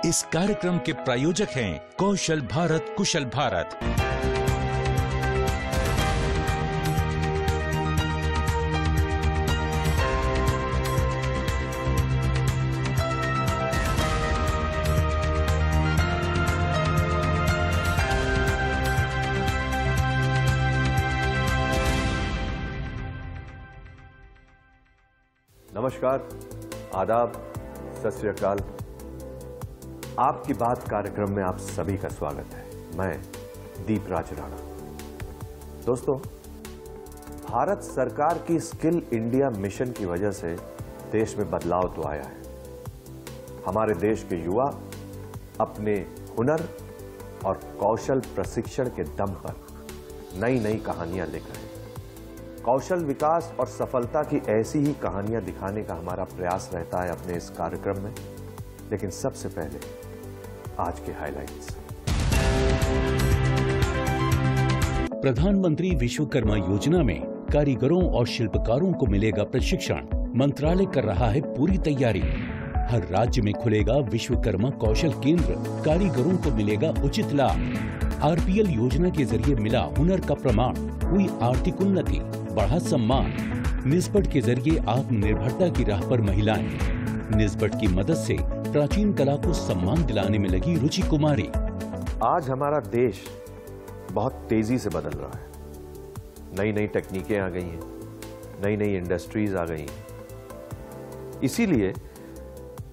इस कार्यक्रम के प्रायोजक हैं कौशल भारत कुशल भारत। नमस्कार, आदाब, सत श्री अकाल। आपकी बात कार्यक्रम में आप सभी का स्वागत है। मैं दीपराज राणा। दोस्तों, भारत सरकार की स्किल इंडिया मिशन की वजह से देश में बदलाव तो आया है। हमारे देश के युवा अपने हुनर और कौशल प्रशिक्षण के दम पर नई नई कहानियां लिख रहे हैं। कौशल विकास और सफलता की ऐसी ही कहानियां दिखाने का हमारा प्रयास रहता है अपने इस कार्यक्रम में। लेकिन सबसे पहले आज के हाइलाइट्स। प्रधानमंत्री विश्वकर्मा योजना में कारीगरों और शिल्पकारों को मिलेगा प्रशिक्षण। मंत्रालय कर रहा है पूरी तैयारी। हर राज्य में खुलेगा विश्वकर्मा कौशल केंद्र। कारीगरों को मिलेगा उचित लाभ। आरपीएल योजना के जरिए मिला हुनर का प्रमाण। हुई आर्थिक उन्नति, बढ़ा सम्मान। निस्बट के जरिए आत्मनिर्भरता की राह पर महिलाएं। निस्बट की मदद से प्राचीन कला को सम्मान दिलाने में लगी रुचि कुमारी। आज हमारा देश बहुत तेजी से बदल रहा है। नई नई तकनीकें आ गई हैं, नई नई इंडस्ट्रीज आ गई हैं। इसीलिए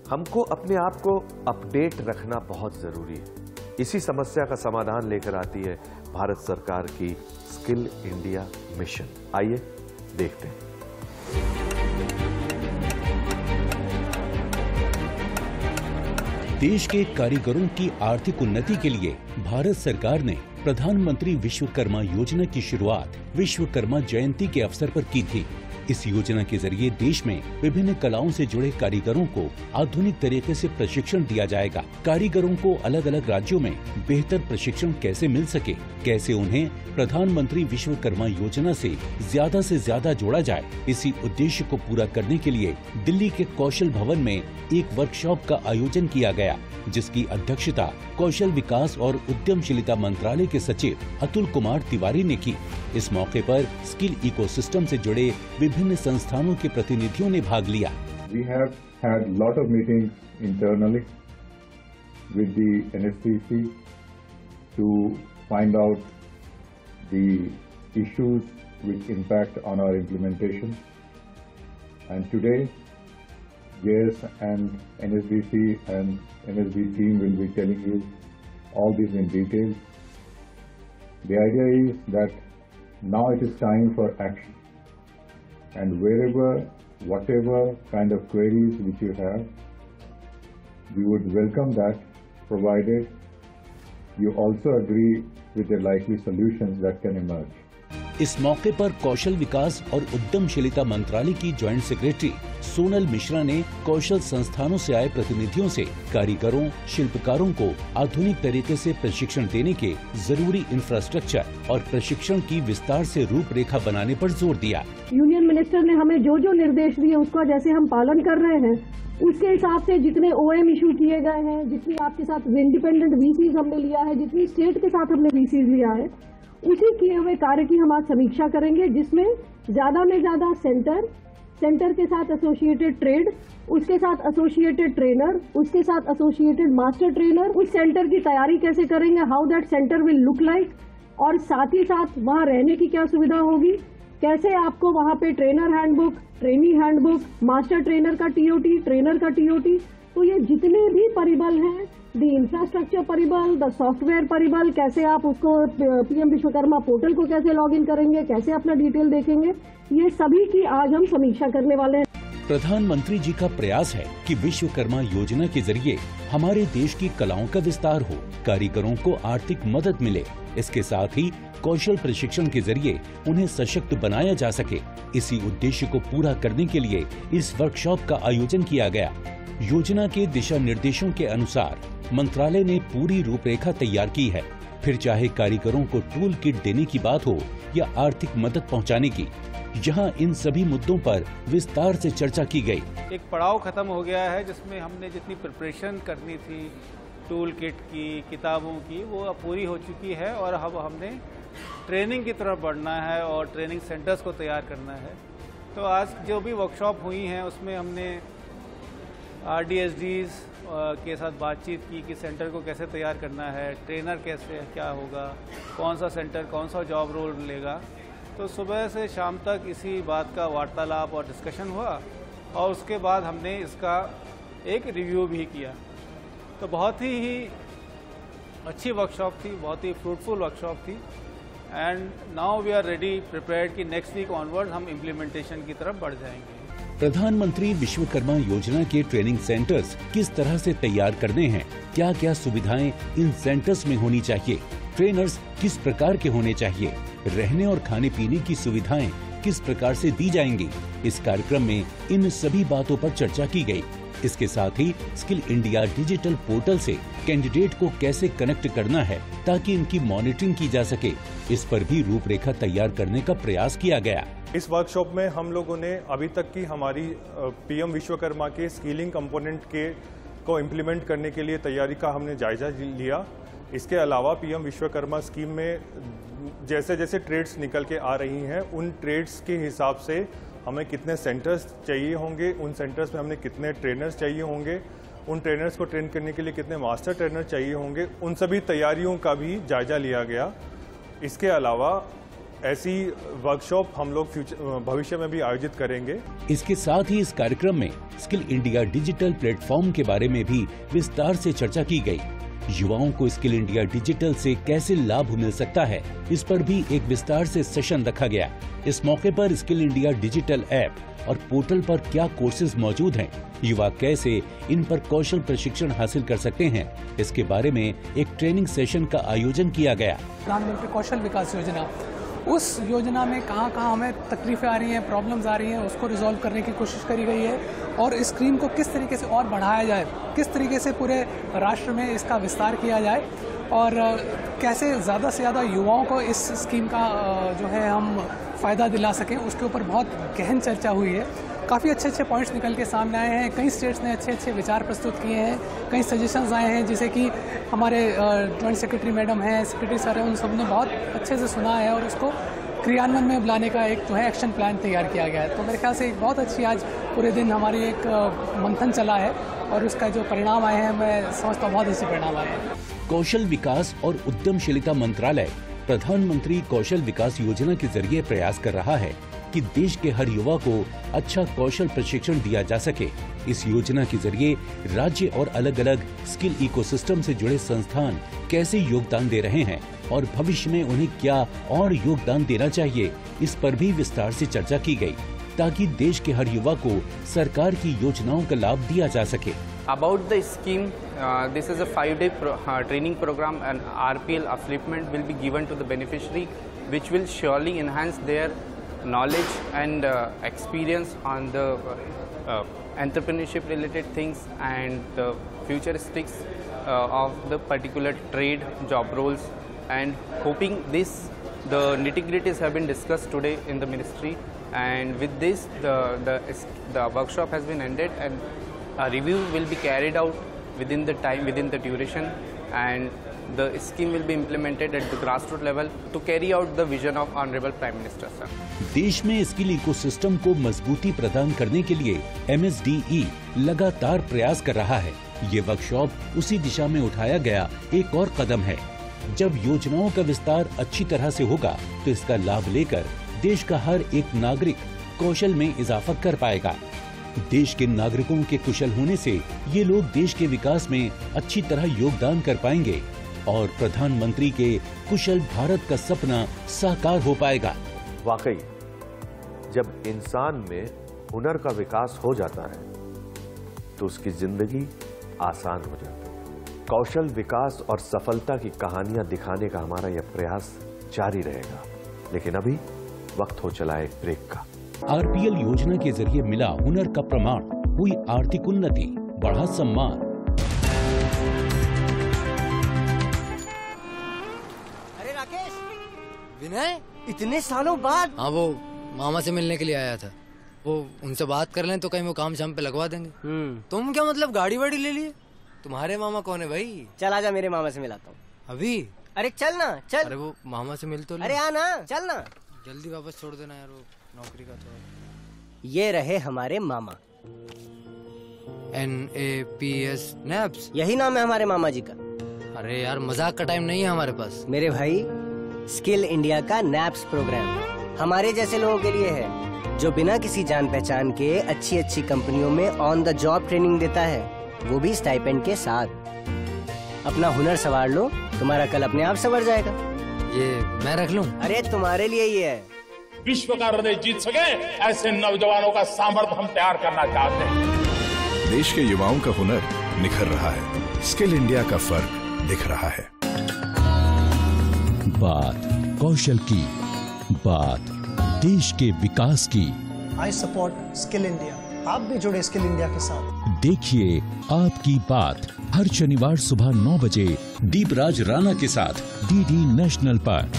हमको अपने आप को अपडेट रखना बहुत जरूरी है। इसी समस्या का समाधान लेकर आती है भारत सरकार की स्किल इंडिया मिशन। आइए देखते हैं। देश के कारीगरों की आर्थिक उन्नति के लिए भारत सरकार ने प्रधानमंत्री विश्वकर्मा योजना की शुरुआत विश्वकर्मा जयंती के अवसर पर की थी। इस योजना के जरिए देश में विभिन्न कलाओं से जुड़े कारीगरों को आधुनिक तरीके से प्रशिक्षण दिया जाएगा। कारीगरों को अलग अलग राज्यों में बेहतर प्रशिक्षण कैसे मिल सके, कैसे उन्हें प्रधानमंत्री विश्वकर्मा योजना से ज्यादा जोड़ा जाए, इसी उद्देश्य को पूरा करने के लिए दिल्ली के कौशल भवन में एक वर्कशॉप का आयोजन किया गया, जिसकी अध्यक्षता कौशल विकास और उद्यमशीलता मंत्रालय के सचिव अतुल कुमार तिवारी ने की। इस मौके पर स्किल इकोसिस्टम से जुड़े विभिन्न संस्थानों के प्रतिनिधियों ने भाग लिया। We have had lot of meetings internally with the NSPC to find out the issues which impact on our implementation. And today, JS and NSBC and NSB team will be telling you all this in detail. The idea is that now it is time for action. And wherever, whatever kind of queries which you have, we would welcome that, provided you also agree with the likely solutions that can emerge. इस मौके पर कौशल विकास और उद्यमशीलता मंत्रालय की joint secretary Sonal Mishra ने कौशल संस्थानों से आए प्रतिनिधियों से कारीगरों, शिल्पकारों को आधुनिक तरीके से प्रशिक्षण देने के जरूरी इंफ्रास्ट्रक्चर और प्रशिक्षण की विस्तार से रूपरेखा बनाने पर जोर दिया। यूनियन मिनिस्टर ने हमें जो जो निर्देश दिए उसका जैसे हम पालन कर रहे हैं, उसके हिसाब से जितने OM इशू किए गए हैं, जितनी आपके साथ इंडिपेंडेंट VCs हमने लिया है, जितनी स्टेट के साथ हमने VCs लिया है, उसी किए हुए कार्य की हम आज समीक्षा करेंगे, जिसमें ज्यादा में ज्यादा सेंटर के साथ एसोसिएटेड ट्रेड, उसके साथ एसोसिएटेड ट्रेनर, उसके साथ एसोसिएटेड मास्टर ट्रेनर, उस सेंटर की तैयारी कैसे करेंगे, how that centre will look like, और साथ ही साथ वहां रहने की क्या सुविधा होगी, कैसे आपको वहां पे trainer handbook, trainee handbook, master trainer का TOT, ट्रेनर का TOT, तो ये जितने भी परिबल हैं, द इंफ्रास्ट्रक्चर परिबल, द सॉफ्टवेयर परिबल, कैसे आप उसको PM विश्वकर्मा पोर्टल को कैसे लॉगिन करेंगे, कैसे अपना डिटेल देखेंगे, ये सभी की आज हम समीक्षा करने वाले हैं। प्रधानमंत्री जी का प्रयास है कि विश्वकर्मा योजना के जरिए हमारे देश की कलाओं का विस्तार हो, कारीगरों को आर्थिक मदद मिले। इसके साथ ही कौशल प्रशिक्षण के जरिए उन्हें सशक्त बनाया जा सके। इसी उद्देश्य को पूरा करने के लिए इस वर्कशॉप का आयोजन किया गया। योजना के दिशा निर्देशों के अनुसार मंत्रालय ने पूरी रूपरेखा तैयार की है। फिर चाहे कारीगरों को टूल किट देने की बात हो या आर्थिक मदद पहुंचाने की, जहां इन सभी मुद्दों पर विस्तार से चर्चा की गई। एक पड़ाव खत्म हो गया है जिसमें हमने जितनी प्रिपरेशन करनी थी, टूल किट की, किताबों की, वो अब पूरी हो चुकी है और अब हमने ट्रेनिंग की तरफ बढ़ना है और ट्रेनिंग सेंटर्स को तैयार करना है। तो आज जो भी वर्कशॉप हुई हैं उसमें हमने RDSDs के साथ बातचीत की कि सेंटर को कैसे तैयार करना है, ट्रेनर कैसे क्या होगा, कौन सा सेंटर कौन सा जॉब रोल लेगा। तो सुबह से शाम तक इसी बात का वार्तालाप और डिस्कशन हुआ और उसके बाद हमने इसका एक रिव्यू भी किया। तो बहुत ही अच्छी वर्कशॉप थी, बहुत ही फ्रूटफुल वर्कशॉप थी and now we are ready prepared कि नेक्स्ट वीक ऑनवर्ड हम इम्प्लीमेंटेशन की तरफ बढ़ जाएंगे। प्रधानमंत्री विश्वकर्मा योजना के ट्रेनिंग सेंटर्स किस तरह से तैयार करने हैं, क्या क्या सुविधाएं इन सेंटर्स में होनी चाहिए, ट्रेनर्स किस प्रकार के होने चाहिए, रहने और खाने पीने की सुविधाएं किस प्रकार से दी जाएंगी, इस कार्यक्रम में इन सभी बातों पर चर्चा की गई। इसके साथ ही स्किल इंडिया डिजिटल पोर्टल से कैंडिडेट को कैसे कनेक्ट करना है ताकि इनकी मॉनिटरिंग की जा सके, इस पर भी रूपरेखा तैयार करने का प्रयास किया गया। इस वर्कशॉप में हम लोगों ने अभी तक की हमारी पीएम विश्वकर्मा के स्किलिंग कंपोनेंट को इम्प्लीमेंट करने के लिए तैयारी का हमने जायजा लिया। इसके अलावा पीएम विश्वकर्मा स्कीम में जैसे जैसे ट्रेड्स निकल के आ रही हैं, उन ट्रेड्स के हिसाब से हमें कितने सेंटर्स चाहिए होंगे, उन सेंटर्स में हमें कितने ट्रेनर्स चाहिए होंगे, उन ट्रेनर्स को ट्रेन करने के लिए कितने मास्टर ट्रेनर चाहिए होंगे, उन सभी तैयारियों का भी जायजा लिया गया। इसके अलावा ऐसी वर्कशॉप हम लोग भविष्य में भी आयोजित करेंगे। इसके साथ ही इस कार्यक्रम में स्किल इंडिया डिजिटल प्लेटफॉर्म के बारे में भी विस्तार से चर्चा की गई। युवाओं को स्किल इंडिया डिजिटल से कैसे लाभ मिल सकता है, इस पर भी एक विस्तार से सेशन रखा गया। इस मौके पर स्किल इंडिया डिजिटल ऐप और पोर्टल पर क्या कोर्सेज मौजूद हैं, युवा कैसे इन पर कौशल प्रशिक्षण हासिल कर सकते हैं, इसके बारे में एक ट्रेनिंग सेशन का आयोजन किया गया। प्रधानमंत्री कौशल विकास योजना, उस योजना में कहाँ हमें तकलीफें आ रही हैं, प्रॉब्लम्स आ रही हैं, उसको रिजॉल्व करने की कोशिश करी गई है और इस स्कीम को किस तरीके से और बढ़ाया जाए, किस तरीके से पूरे राष्ट्र में इसका विस्तार किया जाए और कैसे ज़्यादा से ज़्यादा युवाओं को इस स्कीम का जो है हम फ़ायदा दिला सकें, उसके ऊपर बहुत गहन चर्चा हुई है। काफ़ी अच्छे पॉइंट्स निकल के सामने आए हैं। कई स्टेट्स ने अच्छे विचार प्रस्तुत किए हैं, कई सजेशंस आए हैं, जैसे कि हमारे जॉइंट सेक्रेटरी मैडम हैं, सेक्रेटरी सर हैं, उन सब ने बहुत अच्छे से सुना है और उसको क्रियान्वयन में लाने का एक जो है एक्शन प्लान तैयार किया गया है। तो मेरे ख्याल से एक बहुत अच्छी आज पूरे दिन हमारी एक मंथन चला है और उसका जो परिणाम आए हैं, मैं समझता हूँ बहुत अच्छे परिणाम आए हैं। कौशल विकास और उद्यमशीलता मंत्रालय प्रधानमंत्री कौशल विकास योजना के जरिए प्रयास कर रहा है कि देश के हर युवा को अच्छा कौशल प्रशिक्षण दिया जा सके। इस योजना के जरिए राज्य और अलग अलग स्किल इकोसिस्टम से जुड़े संस्थान कैसे योगदान दे रहे हैं और भविष्य में उन्हें क्या और योगदान देना चाहिए, इस पर भी विस्तार से चर्चा की गई, ताकि देश के हर युवा को सरकार की योजनाओं का लाभ दिया जा सके। About the scheme, this is a 5-day training program and RPL upliftment will be given to the beneficiary, which will surely enhance their knowledge and experience on the entrepreneurship related things and the futuristics of the particular trade job roles, and hoping the nitty-gritties have been discussed today in the ministry, and with this the workshop has been ended and a review will be carried out within the duration, and the scheme will be implemented at the grassroots level to carry out the vision of Honorable Prime Minister, sir. देश में skill ecosystem को मजबूती प्रदान करने के लिए MSDE लगातार प्रयास कर रहा है। ये वर्कशॉप उसी दिशा में उठाया गया एक और कदम है। जब योजनाओं का विस्तार अच्छी तरह से होगा तो इसका लाभ लेकर देश का हर एक नागरिक कौशल में इजाफा कर पाएगा। देश के नागरिकों के कुशल होने से ये लोग देश के विकास में अच्छी तरह योगदान कर पाएंगे और प्रधानमंत्री के कुशल भारत का सपना साकार हो पाएगा। वाकई जब इंसान में हुनर का विकास हो जाता है तो उसकी जिंदगी आसान हो जाती है। कौशल विकास और सफलता की कहानियां दिखाने का हमारा यह प्रयास जारी रहेगा, लेकिन अभी वक्त हो चला एक ब्रेक का। RPL योजना के जरिए मिला हुनर का प्रमाण, हुई आर्थिक उन्नति, बढ़ा सम्मान। अरे राकेश, विनय, इतने सालों बाद। हाँ, वो मामा से मिलने के लिए आया था। वो उनसे बात कर लें तो कहीं वो काम शाम पे लगवा देंगे। तुम क्या मतलब गाड़ी वाड़ी ले लिए? तुम्हारे मामा कौन है भाई? चल आजा, मेरे मामा से मिलाता हूँ। अभी? अरे चल ना, चल। अरे वो मामा से मिल तो ले। अरे आना, चल ना। जल्दी वापस छोड़ देना यार, वो नौकरी का तो। ये रहे हमारे मामा। NAPS नैप्स, यही नाम है हमारे मामा जी का। अरे यार मजाक का टाइम नहीं है हमारे पास। मेरे भाई, स्किल इंडिया का नैप्स प्रोग्राम हमारे जैसे लोगों के लिए है, जो बिना किसी जान पहचान के अच्छी अच्छी कंपनियों में ऑन द जॉब ट्रेनिंग देता है, वो भी स्टाइपेंड के साथ। अपना हुनर संवार लो, तुम्हारा कल अपने आप संवर जाएगा। ये मैं रख लूं? अरे तुम्हारे लिए ही है। विश्व का हृदय जीत सके ऐसे नौजवानों का सामर्थ्य हम तैयार करना चाहते हैं। देश के युवाओं का हुनर निखर रहा है, स्किल इंडिया का फर्क दिख रहा है। बात कौशल की, बात देश के विकास की। I support skill India. आप भी जुड़े स्किल इंडिया के साथ। देखिए आपकी बात हर शनिवार सुबह 9 बजे दीपराज राणा के साथ DD नेशनल पर।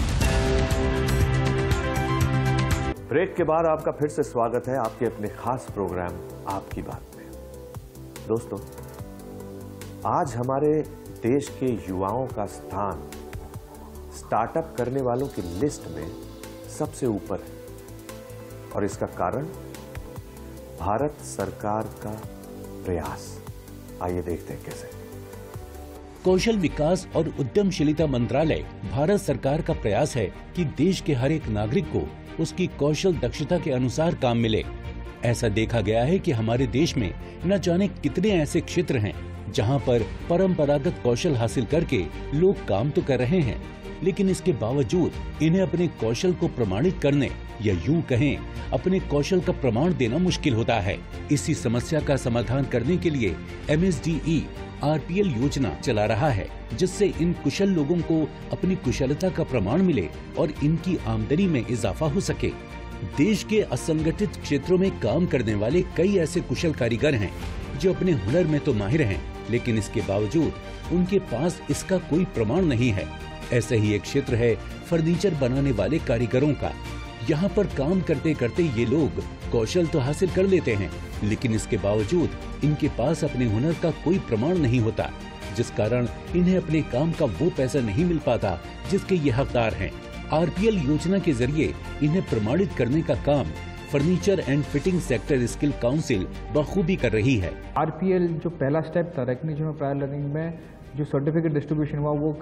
ब्रेक के बाद आपका फिर से स्वागत है आपके अपने खास प्रोग्राम आपकी बात में। दोस्तों, आज हमारे देश के युवाओं का स्थान स्टार्टअप करने वालों की लिस्ट में सबसे ऊपर है, और इसका कारण भारत सरकार का प्रयास। आइए देखते हैं कैसे। कौशल विकास और उद्यमशीलता मंत्रालय भारत सरकार का प्रयास है कि देश के हर एक नागरिक को उसकी कौशल दक्षता के अनुसार काम मिले। ऐसा देखा गया है कि हमारे देश में न जाने कितने ऐसे क्षेत्र हैं जहां पर परंपरागत कौशल हासिल करके लोग काम तो कर रहे हैं, लेकिन इसके बावजूद इन्हें अपने कौशल को प्रमाणित करने या यूं कहें अपने कौशल का प्रमाण देना मुश्किल होता है। इसी समस्या का समाधान करने के लिए MSDE RPL योजना चला रहा है, जिससे इन कुशल लोगों को अपनी कुशलता का प्रमाण मिले और इनकी आमदनी में इजाफा हो सके। देश के असंगठित क्षेत्रों में काम करने वाले कई ऐसे कुशल कारीगर हैं जो अपने हुनर में तो माहिर हैं, लेकिन इसके बावजूद उनके पास इसका कोई प्रमाण नहीं है। ऐसा ही एक क्षेत्र है फर्नीचर बनाने वाले कारीगरों का। यहाँ पर काम करते करते ये लोग कौशल तो हासिल कर लेते हैं, लेकिन इसके बावजूद इनके पास अपने हुनर का कोई प्रमाण नहीं होता, जिस कारण इन्हें अपने काम का वो पैसा नहीं मिल पाता जिसके ये हकदार हैं। RPL योजना के जरिए इन्हें प्रमाणित करने का काम furniture and fitting sector skill council बखूबी कर रही है। RPL जो पहला स्टेप था रिकॉग्निशन ऑफ प्रायर लर्निंग में, जो सर्टिफिकेट डिस्ट्रीब्यूशन हुआ, वो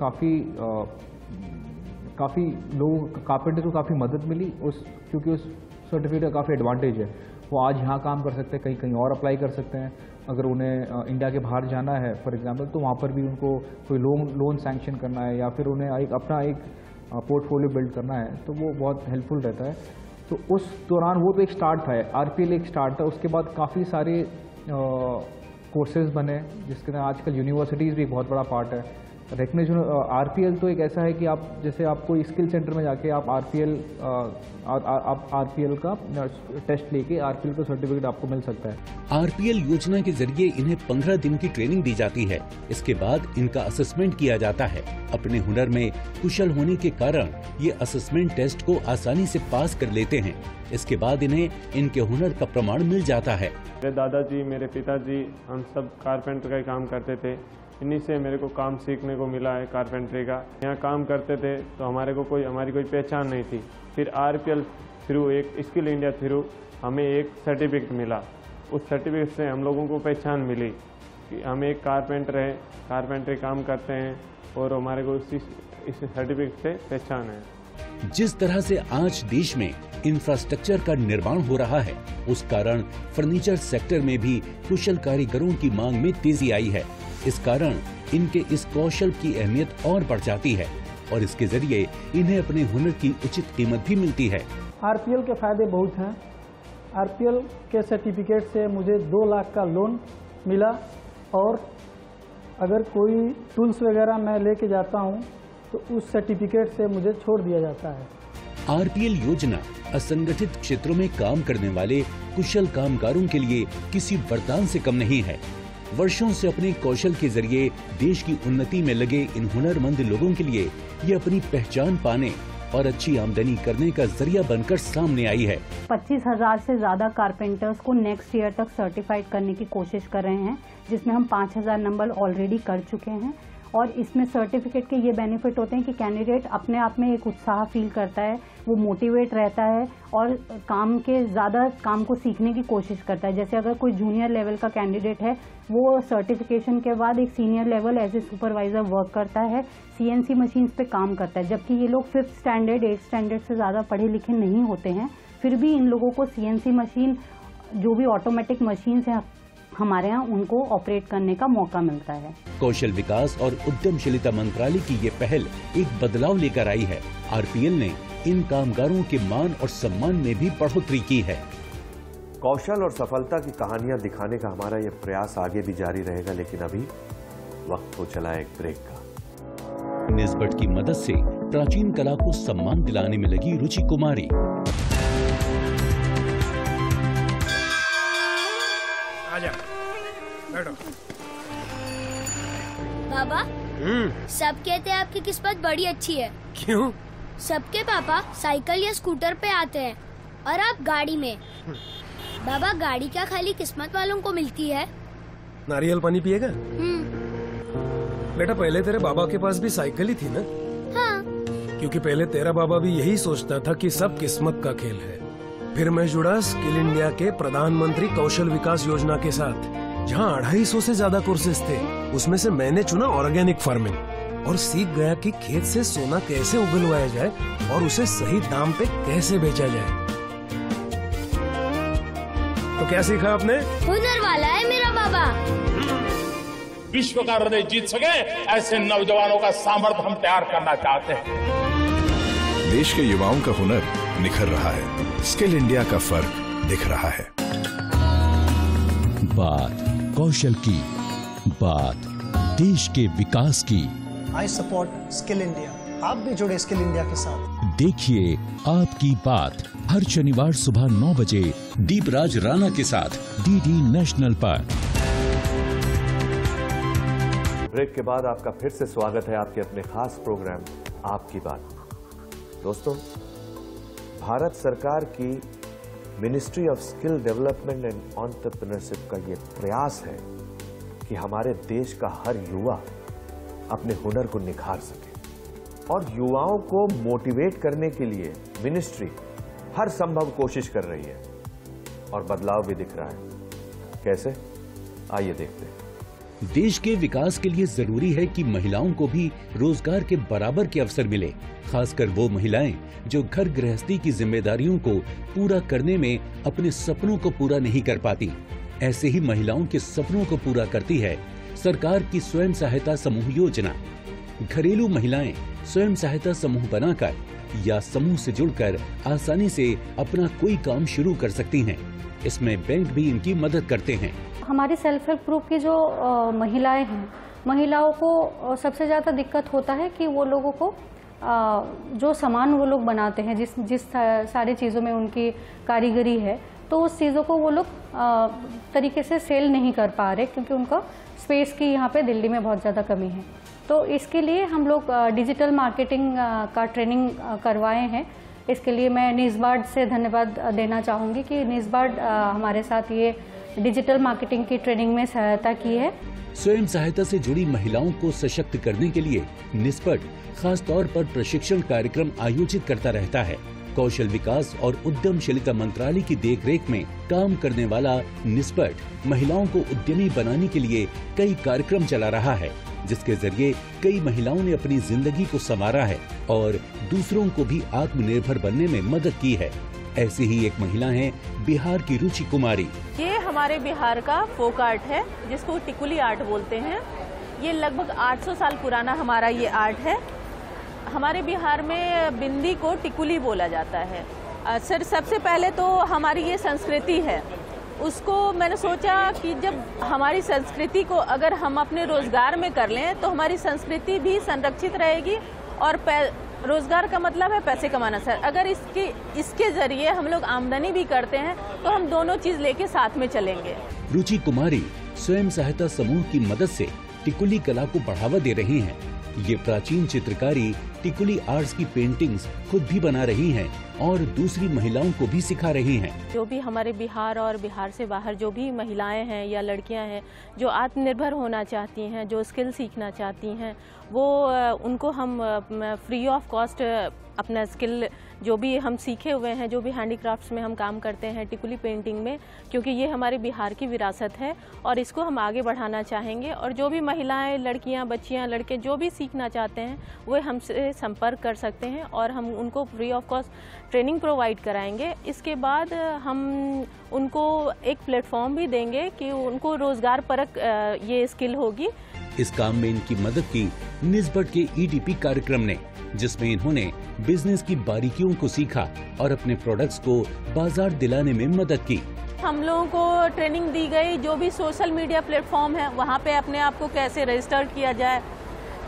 काफ़ी लोग कारपेंटर को काफ़ी मदद मिली क्योंकि उस सर्टिफिकेट का काफ़ी एडवांटेज है। वो आज यहाँ काम कर सकते हैं, कहीं और अप्लाई कर सकते हैं। अगर उन्हें इंडिया के बाहर जाना है फॉर एग्जांपल, तो वहाँ पर भी उनको कोई लोन सैंक्शन करना है या फिर उन्हें अपना एक पोर्टफोलियो बिल्ड करना है, तो वो बहुत हेल्पफुल रहता है। तो उस दौरान वो तो एक स्टार्ट था, RPL एक स्टार्ट था। उसके बाद काफ़ी सारे कोर्सेज बने, जिसके अंदर आजकल यूनिवर्सिटीज़ भी एक बहुत बड़ा पार्ट है। रिकग्निशन RPL तो एक ऐसा है कि आप जैसे आप कोई स्किल सेंटर में जाके आप RPL का टेस्ट लेके RPL का सर्टिफिकेट आपको मिल सकता है। RPL योजना के जरिए इन्हें 15 दिन की ट्रेनिंग दी जाती है। इसके बाद इनका असेसमेंट किया जाता है। अपने हुनर में कुशल होने के कारण ये असेसमेंट टेस्ट को आसानी से पास कर लेते हैं। इसके बाद इन्हें इनके हुनर का प्रमाण मिल जाता है। मेरे दादाजी, मेरे पिताजी, हम सब कारपेंटर का ही काम करते थे। इन्हीं से मेरे को काम सीखने को मिला है कारपेंट्री का। यहाँ काम करते थे तो हमारी कोई पहचान नहीं थी। फिर RPL थ्रू, एक स्किल इंडिया थ्रू हमें एक सर्टिफिकेट मिला। उस सर्टिफिकेट से हम लोगों को पहचान मिली कि हम एक कारपेंटर है, कारपेंट्री काम करते हैं और हमारे को इस सर्टिफिकेट से पहचान है। जिस तरह से आज देश में इंफ्रास्ट्रक्चर का निर्माण हो रहा है, उस कारण फर्नीचर सेक्टर में भी कुशल कारीगरों की मांग में तेजी आई है। इस कारण इनके इस कौशल की अहमियत और बढ़ जाती है और इसके जरिए इन्हें अपने हुनर की उचित कीमत भी मिलती है। RPL के फायदे बहुत हैं। RPL के सर्टिफिकेट से मुझे 2 लाख का लोन मिला और अगर कोई टूल्स वगैरह मैं लेके जाता हूँ तो उस सर्टिफिकेट से मुझे छोड़ दिया जाता है। RPL योजना असंगठित क्षेत्रों में काम करने वाले कुशल कामगारों के लिए किसी वरदान से कम नहीं है। वर्षों से अपने कौशल के जरिए देश की उन्नति में लगे इन हुनरमंद लोगों के लिए ये अपनी पहचान पाने और अच्छी आमदनी करने का जरिया बनकर सामने आई है। 25,000 से ज्यादा कारपेंटर्स को नेक्स्ट ईयर तक सर्टिफाइड करने की कोशिश कर रहे हैं, जिसमें हम 5,000 नंबर ऑलरेडी कर चुके हैं। और इसमें सर्टिफिकेट के ये बेनिफिट होते हैं कि कैंडिडेट अपने आप में एक उत्साह फील करता है, वो मोटिवेट रहता है और काम को सीखने की कोशिश करता है। जैसे अगर कोई जूनियर लेवल का कैंडिडेट है, वो सर्टिफिकेशन के बाद एक senior level as a supervisor work करता है, CNC मशीन्स पे काम करता है। जबकि ये लोग 5th स्टैंडर्ड 8th स्टैंडर्ड से ज़्यादा पढ़े लिखे नहीं होते हैं, फिर भी इन लोगों को CNC मशीन, जो भी ऑटोमेटिक मशीन्स हैं हमारे यहाँ, उनको ऑपरेट करने का मौका मिलता है। कौशल विकास और उद्यमशीलता मंत्रालय की ये पहल एक बदलाव लेकर आई है। RPL ने इन कामगारों के मान और सम्मान में भी बढ़ोतरी की है। कौशल और सफलता की कहानियां दिखाने का हमारा ये प्रयास आगे भी जारी रहेगा, लेकिन अभी वक्त हो चला एक ब्रेक का। निस्बट की मदद से प्राचीन कला को सम्मान दिलाने में लगी रुचि कुमारी। आजा, बैठो। बाबा, सब कहते हैं आपकी किस्मत बड़ी अच्छी है। क्यों? सबके पापा साइकिल या स्कूटर पे आते हैं और आप गाड़ी में। बाबा, गाड़ी क्या खाली किस्मत वालों को मिलती है? नारियल पानी पिएगा? बेटा, पहले तेरे बाबा के पास भी साइकिल ही थी ना? हाँ। क्योंकि पहले तेरा बाबा भी यही सोचता था कि सब किस्मत का खेल है। फिर मैं जुड़ा स्किल इंडिया के प्रधानमंत्री कौशल विकास योजना के साथ, जहाँ 250 से ज्यादा कोर्सेज थे। उसमें से मैंने चुना ऑर्गेनिक फार्मिंग और सीख गया कि खेत से सोना कैसे उगलवाया जाए और उसे सही दाम पे कैसे बेचा जाए। तो क्या सीखा आपने? हुनर वाला है मेरा बाबा। विश्व का हृदय जीत सके ऐसे नौजवानों का सामर्थ्य हम तैयार करना चाहते हैं। देश के युवाओं का हुनर निखर रहा है, स्किल इंडिया का फर्क दिख रहा है। बात कौशल की, बात देश के विकास की। I support skill India. आप भी जुड़े स्किल इंडिया के साथ। देखिए आपकी बात हर शनिवार सुबह 9 बजे दीपराज राणा के साथ DD नेशनल पर। ब्रेक के बाद आपका फिर से स्वागत है आपके अपने खास प्रोग्राम आपकी बात। दोस्तों, भारत सरकार की ministry of skill development and entrepreneurship का ये प्रयास है कि हमारे देश का हर युवा अपने हुनर को निखार सके, और युवाओं को मोटिवेट करने के लिए मिनिस्ट्री हर संभव कोशिश कर रही है और बदलाव भी दिख रहा है। कैसे? आइए देखते हैं। देश के विकास के लिए जरूरी है कि महिलाओं को भी रोजगार के बराबर के अवसर मिले, खासकर वो महिलाएं जो घर गृहस्थी की जिम्मेदारियों को पूरा करने में अपने सपनों को पूरा नहीं कर पाती। ऐसे ही महिलाओं के सपनों को पूरा करती है सरकार की स्वयं सहायता समूह योजना। घरेलू महिलाएं स्वयं सहायता समूह बनाकर या समूह से जुड़कर आसानी से अपना कोई काम शुरू कर सकती हैं। इसमें बैंक भी इनकी मदद करते हैं। हमारी सेल्फ हेल्प ग्रुप की जो महिलाएं हैं, महिलाओं को सबसे ज़्यादा दिक्कत होता है कि वो लोगों को जो सामान वो लोग बनाते हैं, जिस सारी चीज़ों में उनकी कारीगरी है, तो उस चीज़ों को वो लोग तरीके से सेल नहीं कर पा रहे, क्योंकि उनका स्पेस की यहाँ पे दिल्ली में बहुत ज़्यादा कमी है। तो इसके लिए हम लोग डिजिटल मार्केटिंग का ट्रेनिंग करवाए हैं। इसके लिए मैं निस्बाट से धन्यवाद देना चाहूँगी कि निस्बाट हमारे साथ ये डिजिटल मार्केटिंग की ट्रेनिंग में सहायता की है। स्वयं सहायता से जुड़ी महिलाओं को सशक्त करने के लिए निस्बाट खास तौर पर प्रशिक्षण कार्यक्रम आयोजित करता रहता है। कौशल विकास और उद्यमशीलता मंत्रालय की देखरेख में काम करने वाला निस्बाट महिलाओं को उद्यमी बनाने के लिए कई कार्यक्रम चला रहा है, जिसके जरिए कई महिलाओं ने अपनी जिंदगी को संवारा है और दूसरों को भी आत्मनिर्भर बनने में मदद की है। ऐसी ही एक महिला हैं बिहार की रुचि कुमारी। ये हमारे बिहार का फोक आर्ट है, जिसको टिकुली आर्ट बोलते हैं। ये लगभग 800 साल पुराना हमारा ये आर्ट है। हमारे बिहार में बिंदी को टिकुली बोला जाता है। सर, सबसे पहले तो हमारी ये संस्कृति है, उसको मैंने सोचा कि जब हमारी संस्कृति को अगर हम अपने रोजगार में कर लें तो हमारी संस्कृति भी संरक्षित रहेगी। और रोजगार का मतलब है पैसे कमाना सर। अगर इसके जरिए हम लोग आमदनी भी करते हैं तो हम दोनों चीज लेके साथ में चलेंगे। रुचि कुमारी स्वयं सहायता समूह की मदद से टिकुली कला को बढ़ावा दे रही हैं। ये प्राचीन चित्रकारी टिकुली आर्ट्स की पेंटिंग्स खुद भी बना रही हैं और दूसरी महिलाओं को भी सिखा रही हैं। जो भी हमारे बिहार और बिहार से बाहर जो भी महिलाएं हैं या लड़कियां हैं जो आत्मनिर्भर होना चाहती हैं, जो स्किल सीखना चाहती हैं, वो उनको हम फ्री ऑफ कॉस्ट अपना स्किल जो भी हम सीखे हुए हैं, जो भी हैंडीक्राफ्ट्स में हम काम करते हैं टिकुली पेंटिंग में, क्योंकि ये हमारे बिहार की विरासत है और इसको हम आगे बढ़ाना चाहेंगे। और जो भी महिलाएं, लड़कियां, बच्चियां, लड़के जो भी सीखना चाहते हैं वो हमसे संपर्क कर सकते हैं और हम उनको free of cost training provide कराएंगे। इसके बाद हम उनको एक प्लेटफॉर्म भी देंगे कि उनको रोजगार परक ये स्किल होगी। इस काम में इनकी मदद की निस्बत के EDP कार्यक्रम ने, जिसमें इन्होंने बिजनेस की बारीकियों को सीखा और अपने प्रोडक्ट्स को बाजार दिलाने में मदद की। हम लोगों को ट्रेनिंग दी गई जो भी सोशल मीडिया प्लेटफॉर्म है वहाँ पे अपने आप को कैसे रजिस्टर किया जाए,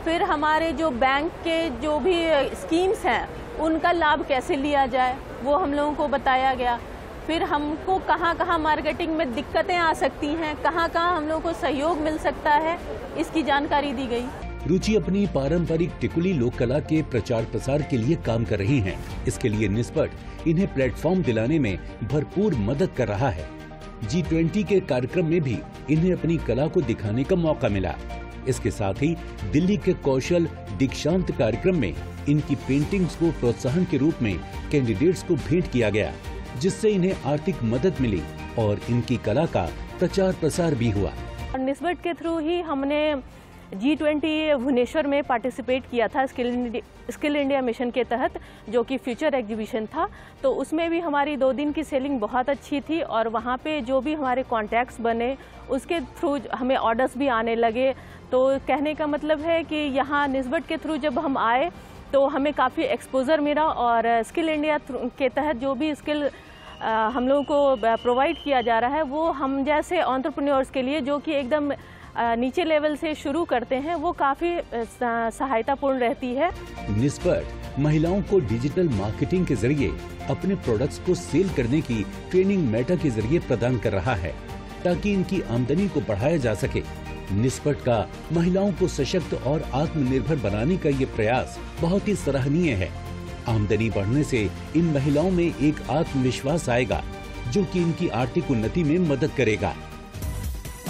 फिर हमारे जो बैंक के जो भी स्कीम्स हैं उनका लाभ कैसे लिया जाए वो हम लोगों को बताया गया। फिर हमको कहाँ कहाँ मार्केटिंग में दिक्कतें आ सकती हैं, कहाँ कहाँ हम लोगों को सहयोग मिल सकता है, इसकी जानकारी दी गई। रुचि अपनी पारंपरिक टिकुली लोक कला के प्रचार प्रसार के लिए काम कर रही हैं। इसके लिए निस्बत इन्हें प्लेटफॉर्म दिलाने में भरपूर मदद कर रहा है। G20 के कार्यक्रम में भी इन्हें अपनी कला को दिखाने का मौका मिला। इसके साथ ही दिल्ली के कौशल दीक्षांत कार्यक्रम में इनकी पेंटिंग्स को प्रोत्साहन के रूप में कैंडिडेट्स को भेंट किया गया, जिससे इन्हें आर्थिक मदद मिली और इनकी कला का प्रचार प्रसार भी हुआ। निस्बत के थ्रू ही हमने G20 भुवनेश्वर में पार्टिसिपेट किया था स्किल इंडिया मिशन के तहत, जो कि फ्यूचर एग्जीबिशन था। तो उसमें भी हमारी 2 दिन की सेलिंग बहुत अच्छी थी और वहाँ पे जो भी हमारे कॉन्टैक्ट्स बने उसके थ्रू हमें ऑर्डर्स भी आने लगे। तो कहने का मतलब है कि यहाँ निस्बत के थ्रू जब हम आए तो हमें काफ़ी एक्सपोजर मिला और स्किल इंडिया के तहत जो भी स्किल हम लोगों को प्रोवाइड किया जा रहा है वो हम जैसे एंटरप्रेन्योर्स के लिए जो कि एकदम नीचे लेवल से शुरू करते हैं वो काफ़ी सहायतापूर्ण रहती है। निस्बत महिलाओं को डिजिटल मार्केटिंग के जरिए अपने प्रोडक्ट्स को सेल करने की ट्रेनिंग मेटा के जरिए प्रदान कर रहा है ताकि इनकी आमदनी को बढ़ाया जा सके। निस्बत का महिलाओं को सशक्त और आत्मनिर्भर बनाने का ये प्रयास बहुत ही सराहनीय है। आमदनी बढ़ने से इन महिलाओं में एक आत्मविश्वास आएगा जो कि इनकी आर्थिक उन्नति में मदद करेगा।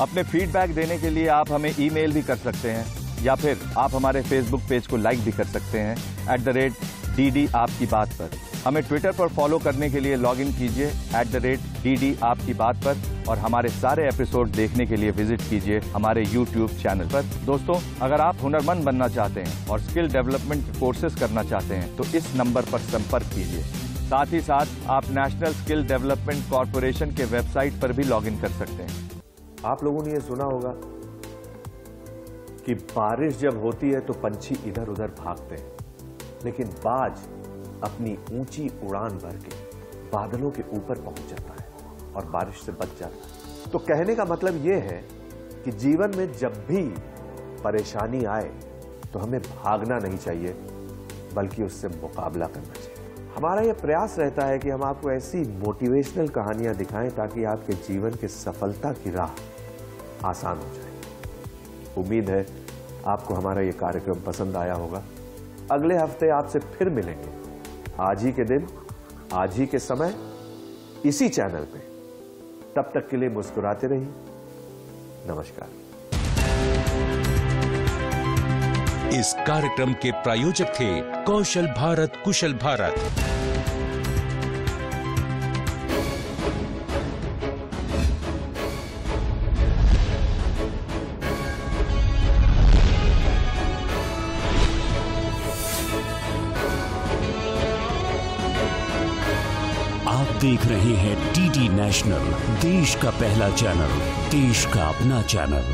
अपने फीडबैक देने के लिए आप हमें ईमेल भी कर सकते हैं या फिर आप हमारे फेसबुक पेज को लाइक भी कर सकते हैं @DD आपकी बात पर। हमें ट्विटर पर फॉलो करने के लिए लॉगिन कीजिए @DD आपकी बात पर और हमारे सारे एपिसोड देखने के लिए विजिट कीजिए हमारे YouTube चैनल पर। दोस्तों, अगर आप हुनरमंद बनना चाहते हैं और स्किल डेवलपमेंट कोर्सेज करना चाहते हैं तो इस नंबर पर संपर्क कीजिए। साथ ही साथ आप नेशनल स्किल डेवलपमेंट कॉर्पोरेशन के वेबसाइट पर भी लॉगिन कर सकते हैं। आप लोगों ने ये सुना होगा कि बारिश जब होती है तो पंछी इधर उधर भागते हैं, लेकिन बाज अपनी ऊंची उड़ान भर के बादलों के ऊपर पहुंच जाता है और बारिश से बच जाता है। तो कहने का मतलब ये है कि जीवन में जब भी परेशानी आए तो हमें भागना नहीं चाहिए बल्कि उससे मुकाबला करना चाहिए। हमारा यह प्रयास रहता है कि हम आपको ऐसी मोटिवेशनल कहानियां दिखाएं ताकि आपके जीवन की सफलता की राह आसान हो जाए। उम्मीद है आपको हमारा ये कार्यक्रम पसंद आया होगा। अगले हफ्ते आपसे फिर मिलेंगे, आज ही के दिन, आज ही के समय, इसी चैनल पे। तब तक के लिए मुस्कुराते रहिए। नमस्कार। इस कार्यक्रम के प्रायोजक थे कौशल भारत कुशल भारत। आप देख रहे हैं DD नेशनल, देश का पहला चैनल, देश का अपना चैनल।